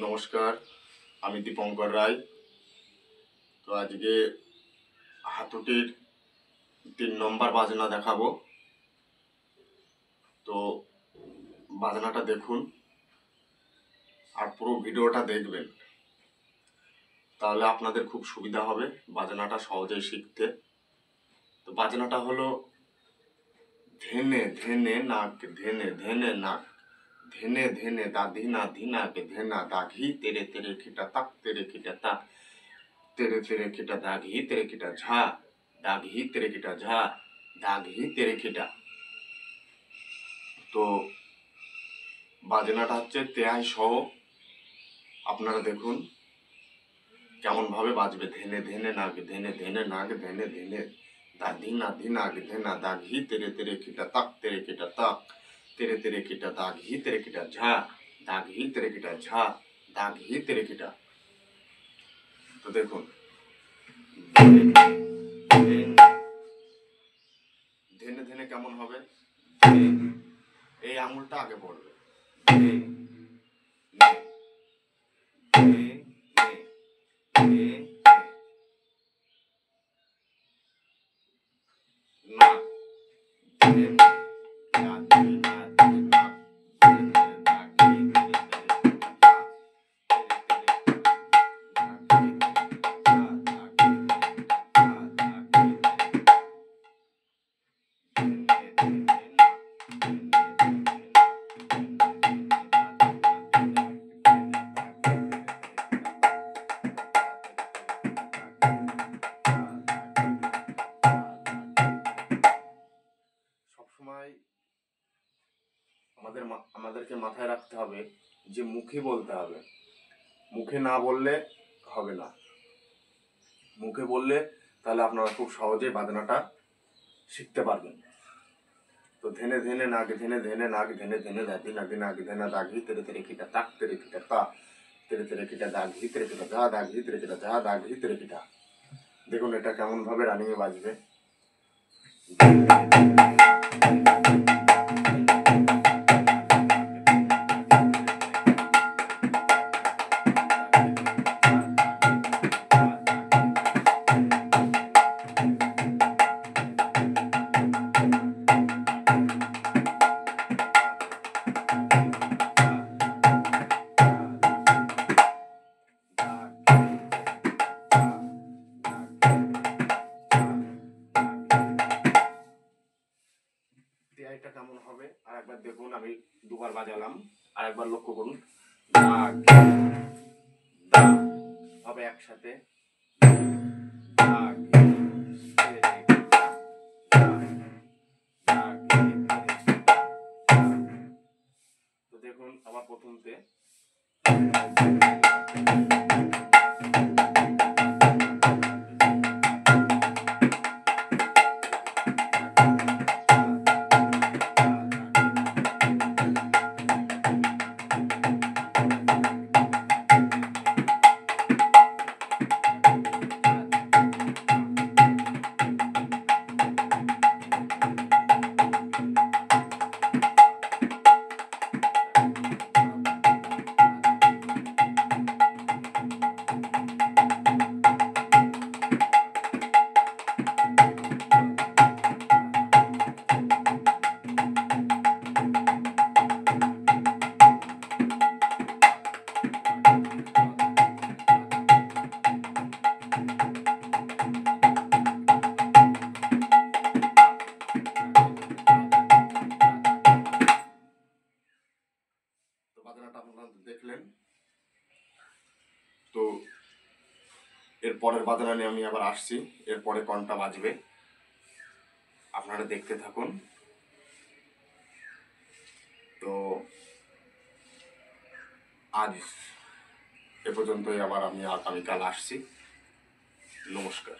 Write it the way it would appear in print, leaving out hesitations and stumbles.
নমস্কার, আমি দীপঙ্কর রায়। তো আজকে হাতুটির 3 নম্বর বাজনা দেখাবো। তো বাজনাটা দেখুন আর পুরো ভিডিওটা দেখবেন, তাহলে আপনাদের খুব সুবিধা হবে বাজনাটা সহজেই শিখতে। তো বাজনাটা হলো ধেনে ধেনে নাক, ধেনে ধেনে নাক, ধেনে ধেনে দা ধিনা ধিনা के धेना दाघी तेरे तेरे खिटा तक तेरे खिटा ता तेरे तेरे खिटा दाघी तेरे खिटा झा दाघी तेरे खिटा झा दाघी तेरे खिटा। তো বাজনাটা হচ্ছে তেয়াই সহ। আপনারা দেখুন কেমন ভাবে বাজবে। ধেনে ধেনে নাক, ধেনে ধেনে নাক, ধেনে ধেনে दा धिना धिना के धेना दाघी तेरे तेरे खिटा तक तेरे खिटा तक तेरे तेरे खिटा दाघी तेरे खिटा झा दाघी तेरे खिटा झा दाघी तेरे खिटा। তো দেখুন ধেনে ধেনে কেমন হবে, এই আঙুলটা আগে পড়বে, আমাদেরকে মাথায় রাখতে হবে যে মুখে বলতে হবে। মুখে না বললে হবে না, মুখে বললে তাহলে আপনারা খুব সহজেই বাজনাটা শিখতে পারবেন। তো ধেনে ধেনে নাক, ধেনে ধেনে নাক, ধেনে ধেনে দাদি নাদি নাক ধেনা দাঘি তেরে তেরে খিটা তাক তেরে খিটা তা তেরে তেরে খিটা দাঘি তেরে খিটা যা দাঘি তেরে খিটা যা দাঘি তেরে খিটা। দেখুন এটা কেমন ভাবে রানিংয়ে বাজবে। এটা কেমন হবে আর একবার দেখুন, আমি দুবার বাজালাম, আর একবার লক্ষ্য করুন। দাগ দা হবে একসাথে, দাগ তো দেখুন আবার প্রথমতে দেখলেন। তো এর পরের বাজনা নিয়ে আমি আবার আসছি, এরপরে কোনটা বাজবে আপনারা দেখতে থাকুন। তো আজ এ পর্যন্তই, আবার আমি আগামীকাল আসছি। নমস্কার।